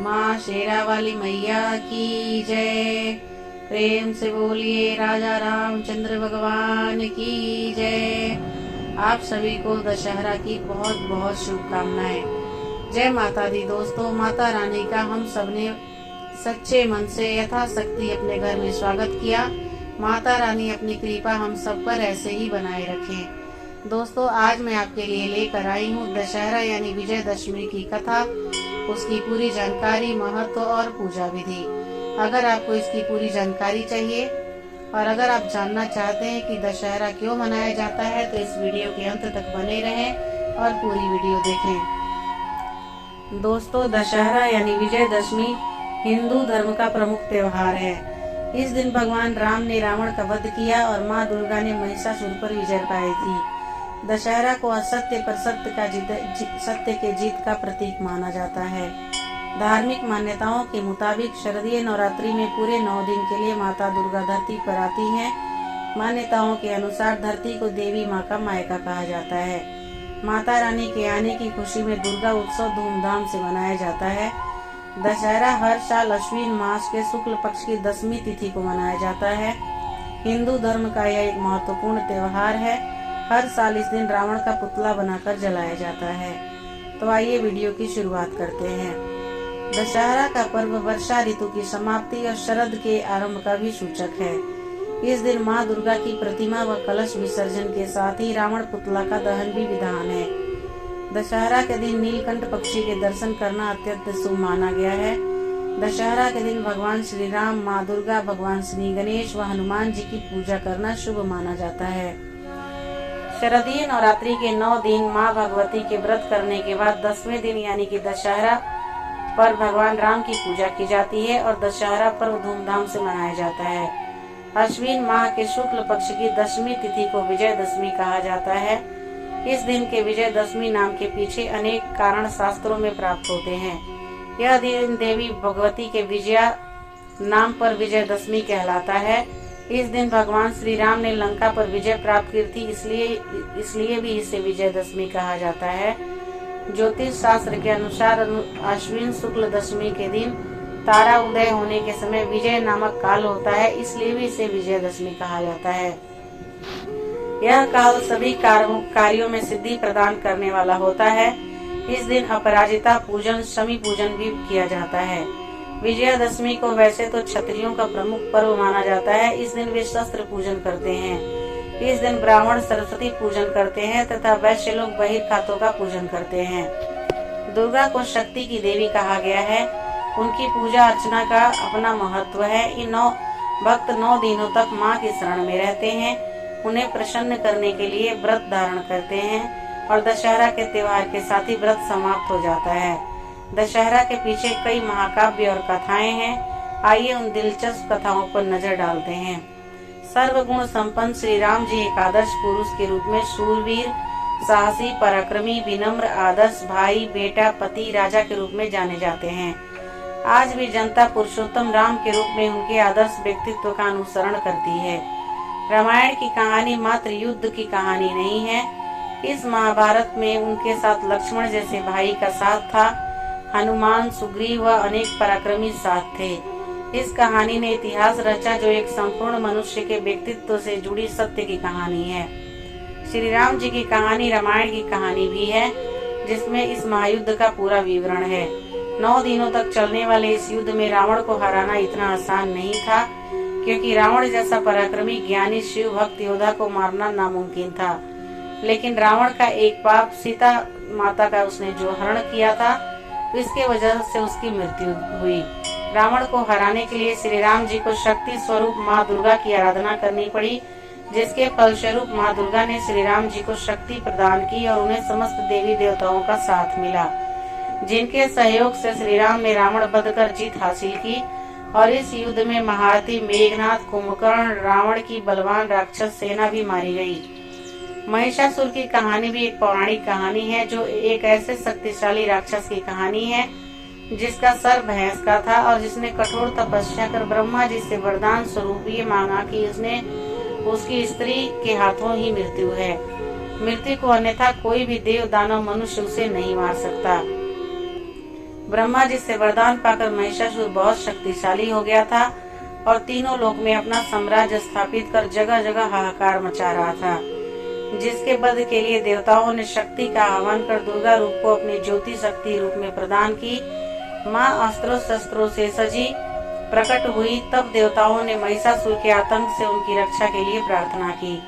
माँ शेरा वाली मैया की जय। प्रेम से बोलिए राजा रामचंद्र भगवान की जय। आप सभी को दशहरा की बहुत बहुत शुभकामनाएं। जय माता दी दोस्तों। माता रानी का हम सबने सच्चे मन से यथाशक्ति अपने घर में स्वागत किया। माता रानी अपनी कृपा हम सब पर ऐसे ही बनाए रखें। दोस्तों, आज मैं आपके लिए लेकर आई हूँ दशहरा यानी विजयदशमी की कथा, उसकी पूरी जानकारी, महत्व और पूजा विधि। अगर आपको इसकी पूरी जानकारी चाहिए और अगर आप जानना चाहते हैं कि दशहरा क्यों मनाया जाता है तो इस वीडियो के अंत तक बने रहें और पूरी वीडियो देखें। दोस्तों, दशहरा यानी विजयदशमी हिंदू धर्म का प्रमुख त्योहार है। इस दिन भगवान राम ने रावण का वध किया और माँ दुर्गा ने महिषासुर पर विजय पाई थी। दशहरा को असत्य पर सत्य के जीत का प्रतीक माना जाता है। धार्मिक मान्यताओं के मुताबिक शारदीय नवरात्रि में पूरे 9 दिन के लिए माता दुर्गा धरती पर आती हैं। मान्यताओं के अनुसार धरती को देवी माँ का मायका कहा जाता है। माता रानी के आने की खुशी में दुर्गा उत्सव धूमधाम से मनाया जाता है। दशहरा हर साल अश्विन मास के शुक्ल पक्ष की 10वीं तिथि को मनाया जाता है। हिंदू धर्म का यह एक महत्वपूर्ण त्योहार है। हर साल इस दिन रावण का पुतला बनाकर जलाया जाता है। तो आइए वीडियो की शुरुआत करते हैं। दशहरा का पर्व वर्षा ऋतु की समाप्ति और शरद के आरंभ का भी सूचक है। इस दिन माँ दुर्गा की प्रतिमा व कलश विसर्जन के साथ ही रावण पुतला का दहन भी विधान है। दशहरा के दिन नीलकंठ पक्षी के दर्शन करना अत्यंत शुभ माना गया है। दशहरा के दिन भगवान श्री राम, माँ दुर्गा, भगवान श्री गणेश व हनुमान जी की पूजा करना शुभ माना जाता है। शारदीय नवरात्रि के 9 दिन माँ भगवती के व्रत करने के बाद 10वें दिन यानी कि दशहरा पर भगवान राम की पूजा की जाती है और दशहरा पर्व धूमधाम से मनाया जाता है। अश्विन माह के शुक्ल पक्ष की 10वीं तिथि को विजयदशमी कहा जाता है। इस दिन के विजयदशमी नाम के पीछे अनेक कारण शास्त्रों में प्राप्त होते हैं। यह दिन देवी भगवती के विजया नाम पर विजयदशमी कहलाता है। इस दिन भगवान श्री राम ने लंका पर विजय प्राप्त की थी, इसलिए भी इसे विजयदशमी कहा जाता है। ज्योतिष शास्त्र के अनुसार अश्विन शुक्ल दशमी के दिन तारा उदय होने के समय विजय नामक काल होता है, इसलिए भी इसे विजयदशमी कहा जाता है। यह काल सभी कार्यों में सिद्धि प्रदान करने वाला होता है। इस दिन अपराजिता पूजन, शमी पूजन भी किया जाता है। विजयादशमी को वैसे तो क्षत्रियों का प्रमुख पर्व माना जाता है। इस दिन वे शस्त्र पूजन करते हैं। इस दिन ब्राह्मण सरस्वती पूजन करते हैं तथा वैश्य लोग बहिर्खातों का पूजन करते हैं। दुर्गा को शक्ति की देवी कहा गया है। उनकी पूजा अर्चना का अपना महत्व है। इन 9 भक्त 9 दिनों तक माँ की शरण में रहते हैं। उन्हें प्रसन्न करने के लिए व्रत धारण करते हैं और दशहरा के त्योहार के साथ ही व्रत समाप्त हो जाता है। दशहरा के पीछे कई महाकाव्य और कथाएं हैं। आइए उन दिलचस्प कथाओं पर नजर डालते हैं। सर्वगुण संपन्न श्री राम जी एक आदर्श पुरुष के रूप में शूरवीर, साहसी, पराक्रमी, विनम्र, आदर्श भाई, बेटा, पति, राजा के रूप में जाने जाते हैं। आज भी जनता पुरुषोत्तम राम के रूप में उनके आदर्श व्यक्तित्व का अनुसरण करती है। रामायण की कहानी मात्र युद्ध की कहानी नहीं है। इस महाभारत में उनके साथ लक्ष्मण जैसे भाई का साथ था। हनुमान, सुग्रीव व अनेक पराक्रमी साथ थे। इस कहानी ने इतिहास रचा जो एक संपूर्ण मनुष्य के व्यक्तित्व से जुड़ी सत्य की कहानी है। श्री राम जी की कहानी रामायण की कहानी भी है, जिसमें इस महायुद्ध का पूरा विवरण है। 9 दिनों तक चलने वाले इस युद्ध में रावण को हराना इतना आसान नहीं था, क्योंकि रावण जैसा पराक्रमी, ज्ञानी, शिव भक्त योद्धा को मारना नामुमकिन था। लेकिन रावण का एक पाप, सीता माता का उसने जो हरण किया था, इसके वजह से उसकी मृत्यु हुई। रावण को हराने के लिए श्री राम जी को शक्ति स्वरूप माँ दुर्गा की आराधना करनी पड़ी, जिसके फलस्वरूप माँ दुर्गा ने श्री राम जी को शक्ति प्रदान की और उन्हें समस्त देवी देवताओं का साथ मिला, जिनके सहयोग से श्री राम ने रावण वध कर जीत हासिल की। और इस युद्ध में महारथी, मेघनाथ, कुंभकर्ण, रावण की बलवान राक्षस सेना भी मारी गई। महिषासुर की कहानी भी एक पौराणिक कहानी है, जो एक ऐसे शक्तिशाली राक्षस की कहानी है जिसका सर भैंस का था और जिसने कठोर तपस्या कर ब्रह्मा जी से वरदान स्वरूप ये मांगा कि उसकी स्त्री के हाथों ही मृत्यु है। मृत्यु को अन्यथा कोई भी देव, दानव, मनुष्य उसे नहीं मार सकता। ब्रह्मा जी से वरदान पाकर महिषासुर बहुत शक्तिशाली हो गया था और तीनों लोक में अपना साम्राज्य स्थापित कर जगह जगह हाहाकार मचा रहा था, जिसके वध के लिए देवताओं ने शक्ति का आह्वान कर दुर्गा रूप को अपनी ज्योति शक्ति रूप में प्रदान की। माँ अस्त्रों शस्त्रों से सजी प्रकट हुई, तब देवताओं ने महिषासुर के आतंक से उनकी रक्षा के लिए प्रार्थना की।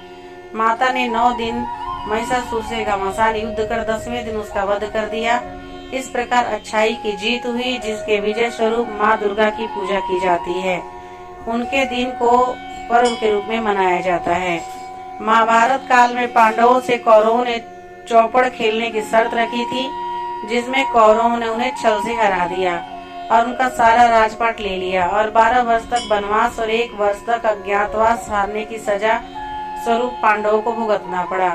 माता ने 9 दिन महिषासुर से घमासान युद्ध कर 10वें दिन उसका वध कर दिया। इस प्रकार अच्छाई की जीत हुई, जिसके विजय स्वरूप माँ दुर्गा की पूजा की जाती है। उनके दिन को पर्व के रूप में मनाया जाता है। महाभारत काल में पांडवों से कौरवों ने चौपड़ खेलने की शर्त रखी थी, जिसमें कौरवों ने उन्हें छल से हरा दिया और उनका सारा राजपाट ले लिया और 12 वर्ष तक वनवास और 1 वर्ष तक अज्ञातवास हारने की सजा स्वरूप पांडवों को भुगतना पड़ा।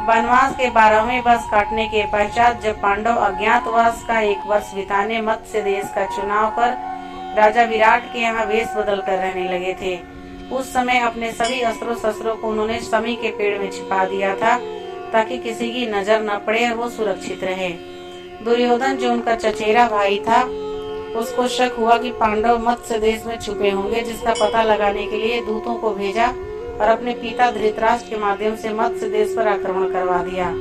वनवास के 12वें वर्ष काटने के पश्चात जब पांडव अज्ञातवास का 1 वर्ष बिताने मत्स्य देश का चुनाव कर राजा विराट के यहाँ वेश बदल कर रहने लगे थे, उस समय अपने सभी अस्त्रों शस्त्रों को उन्होंने समी के पेड़ में छिपा दिया था, ताकि किसी की नजर न पड़े और वो सुरक्षित रहे। दुर्योधन जो उनका चचेरा भाई था, उसको शक हुआ कि पांडव मत्स्य देश में छुपे होंगे, जिसका पता लगाने के लिए दूतों को भेजा और अपने पिता धृतराष्ट्र के माध्यम से मत्स्य देश पर आक्रमण करवा दिया,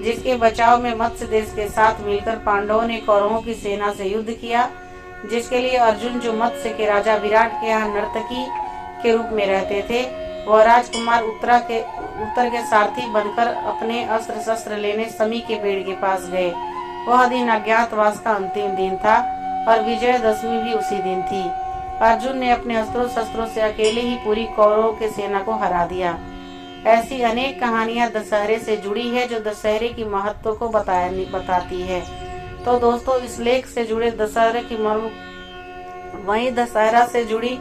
जिसके बचाव में मत्स्य देश के साथ मिलकर पांडवों ने कौरवों की सेना से युद्ध किया, जिसके लिए अर्जुन जो मत्स्य के राजा विराट के यहाँ नर्तकी के रूप में रहते थे, वह राजकुमार उत्तर के सारथी बनकर अपने अस्त्र शस्त्र लेने समी के पेड़ के पास गए। वह दिन अज्ञातवास का अंतिम दिन था और विजयदशमी भी उसी दिन थी। अर्जुन ने अपने अस्त्रों शस्त्रों से अकेले ही पूरी कौरवों की सेना को हरा दिया। ऐसी अनेक कहानियां दशहरे से जुड़ी है, जो दशहरे की महत्व को बताती है। तो दोस्तों, इस लेख से जुड़े दशहरे की मर्म, वहीं दशहरा से जुड़ी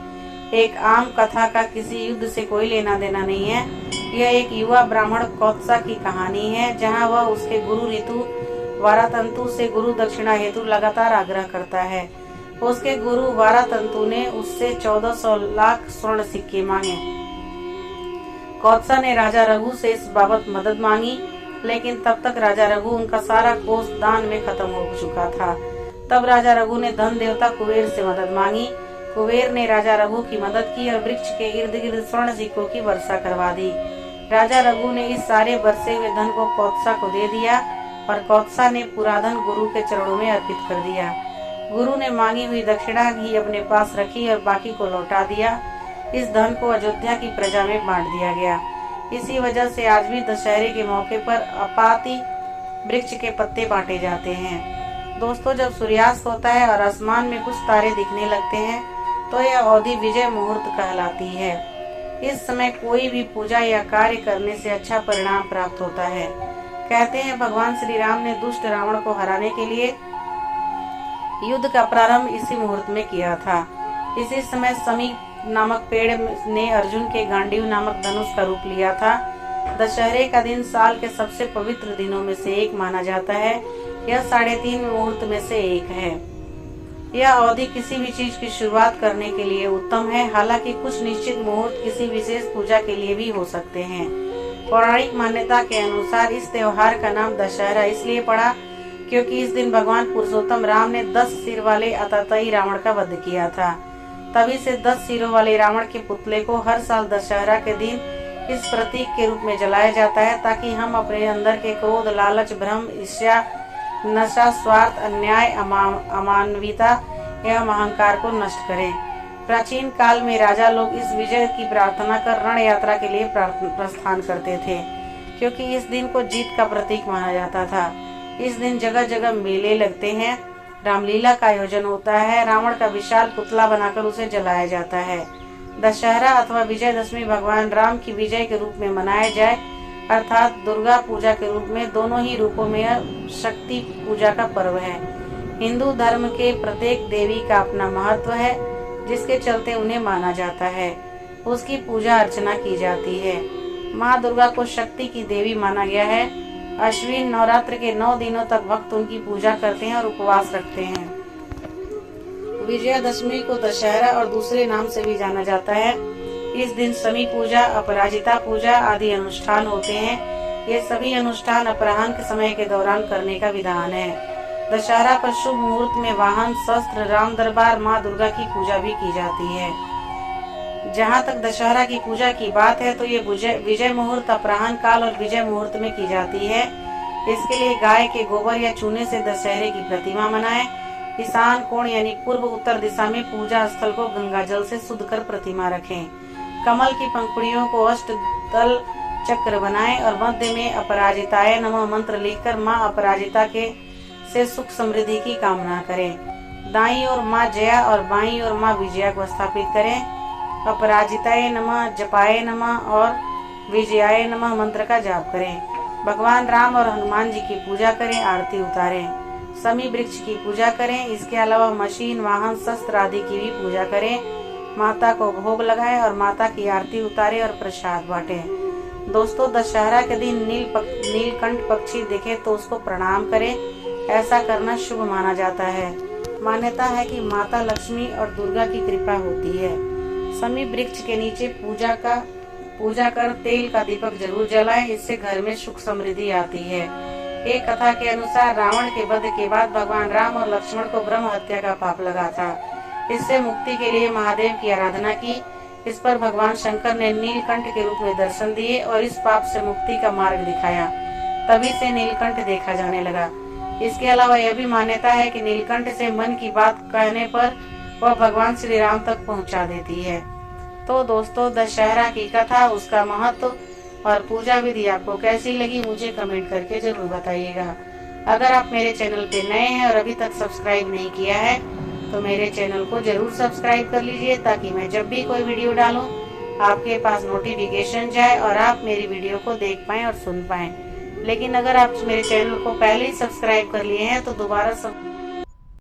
एक आम कथा का किसी युद्ध से कोई लेना देना नहीं है। यह एक युवा ब्राह्मण कौत्सा की कहानी है, जहां वह उसके गुरु ऋतु वारातंतु से गुरु दक्षिणा हेतु लगातार आग्रह करता है। उसके गुरु वारातंतु ने उससे 1400 लाख स्वर्ण सिक्के मांगे। कौत्सा ने राजा रघु से इस बाबत मदद मांगी, लेकिन तब तक राजा रघु उनका सारा कोष दान में खत्म हो चुका था। तब राजा रघु ने धन देवता कुबेर से मदद मांगी। कुबेर ने राजा रघु की मदद की और वृक्ष के इर्द गिर्द स्वर्ण सिक्कों की वर्षा करवा दी। राजा रघु ने इस सारे बरसे हुए धन को कौत्सा को दे दिया और कौत्सा ने पूरा धन गुरु के चरणों में अर्पित कर दिया। गुरु ने मांगी हुई दक्षिणा ही अपने पास रखी और बाकी को लौटा दिया। इस धन को अयोध्या की प्रजा में बांट दिया गया। इसी वजह से आज भी दशहरे के मौके पर अपाती वृक्ष के पत्ते बांटे जाते हैं। दोस्तों, जब सूर्यास्त होता है और आसमान में कुछ तारे दिखने लगते हैं, तो यह अवधि विजय मुहूर्त कहलाती है। इस समय कोई भी पूजा या कार्य करने से अच्छा परिणाम प्राप्त होता है। कहते हैं भगवान श्री राम ने दुष्ट रावण को हराने के लिए युद्ध का प्रारंभ इसी मुहूर्त में किया था। इसी समय समी नामक पेड़ ने अर्जुन के गांडीव नामक धनुष का रूप लिया था। दशहरे का दिन साल के सबसे पवित्र दिनों में से एक माना जाता है। यह 3.5 मुहूर्त में से एक है। यह अवधि किसी भी चीज की शुरुआत करने के लिए उत्तम है। हालांकि कुछ निश्चित मुहूर्त किसी विशेष पूजा के लिए भी हो सकते हैं। पौराणिक मान्यता के अनुसार इस त्योहार का नाम दशहरा इसलिए पड़ा क्योंकि इस दिन भगवान पुरुषोत्तम राम ने 10 सिर वाले अतताई रावण का वध किया था। तभी से 10 सिरों वाले रावण के पुतले को हर साल दशहरा के दिन इस प्रतीक के रूप में जलाया जाता है, ताकि हम अपने अंदर के क्रोध, लालच, भ्रम, ईर्ष्या, नशा, स्वार्थ, अन्याय, अमानवीयता एवं अहंकार को नष्ट करें। प्राचीन काल में राजा लोग इस विजय की प्रार्थना कर रण यात्रा के लिए प्रस्थान करते थे, क्योंकि इस दिन को जीत का प्रतीक माना जाता था। इस दिन जगह जगह मेले लगते हैं, रामलीला का आयोजन होता है, रावण का विशाल पुतला बनाकर उसे जलाया जाता है। दशहरा अथवा विजयदशमी भगवान राम की विजय के रूप में मनाया जाए, अर्थात दुर्गा पूजा के रूप में। दोनों ही रूपों में शक्ति पूजा का पर्व है। हिंदू धर्म के प्रत्येक देवी का अपना महत्व है, जिसके चलते उन्हें माना जाता है, उसकी पूजा अर्चना की जाती है। माँ दुर्गा को शक्ति की देवी माना गया है। अश्विन नवरात्र के 9 दिनों तक भक्त उनकी पूजा करते हैं और उपवास रखते हैं। विजयादशमी को दशहरा और दूसरे नाम से भी जाना जाता है। इस दिन समी पूजा, अपराजिता पूजा आदि अनुष्ठान होते हैं। ये सभी अनुष्ठान अपराह्न के समय के दौरान करने का विधान है। दशहरा पर शुभ मुहूर्त में वाहन, शस्त्र, राम दरबार, माँ दुर्गा की पूजा भी की जाती है। जहाँ तक दशहरा की पूजा की बात है तो ये विजय मुहूर्त, अपराह्न काल और विजय मुहूर्त में की जाती है। इसके लिए गाय के गोबर या चूने से दशहरे की प्रतिमा बनाएं। ईशान कोण यानी पूर्व उत्तर दिशा में पूजा स्थल को गंगा जल से शुद्ध कर प्रतिमा रखें। कमल की पंखुड़ियों को अष्टदल चक्र बनाएं और मध्य में अपराजिताय नमः मंत्र लिखकर माँ अपराजिता के से सुख समृद्धि की कामना करें। दाईं ओर माँ जया और बाईं ओर माँ विजया को स्थापित करें। अपराजिताय नमः, जपाय नमः और विजयाय नमः मंत्र का जाप करें। भगवान राम और हनुमान जी की पूजा करें, आरती उतारें। समी वृक्ष की पूजा करें। इसके अलावा मशीन, वाहन, शस्त्र आदि की भी पूजा करें। माता को भोग लगाएं और माता की आरती उतारें और प्रसाद बांटें। दोस्तों, दशहरा के दिन नीलकंठ पक्षी दिखे तो उसको प्रणाम करें। ऐसा करना शुभ माना जाता है। मान्यता है कि माता लक्ष्मी और दुर्गा की कृपा होती है। समी वृक्ष के नीचे पूजा कर तेल का दीपक जरूर जलाएं, इससे घर में सुख समृद्धि आती है। एक कथा के अनुसार रावण के वध के बाद भगवान राम और लक्ष्मण को ब्रह्म हत्या का पाप लगा था। इससे मुक्ति के लिए महादेव की आराधना की। इस पर भगवान शंकर ने नीलकंठ के रूप में दर्शन दिए और इस पाप से मुक्ति का मार्ग दिखाया। तभी से नीलकंठ देखा जाने लगा। इसके अलावा यह भी मान्यता है कि नीलकंठ से मन की बात कहने पर वह भगवान श्री राम तक पहुंचा देती है। तो दोस्तों, दशहरा की कथा, उसका महत्व और पूजा विधि आपको कैसी लगी मुझे कमेंट करके जरूर बताइएगा। अगर आप मेरे चैनल पे नए हैं और अभी तक सब्सक्राइब नहीं किया है तो मेरे चैनल को जरूर सब्सक्राइब कर लीजिए, ताकि मैं जब भी कोई वीडियो डालूं आपके पास नोटिफिकेशन जाए और आप मेरी वीडियो को देख पाएं और सुन पाएं। लेकिन अगर आप मेरे चैनल को पहले ही सब्सक्राइब कर लिए हैं तो दोबारा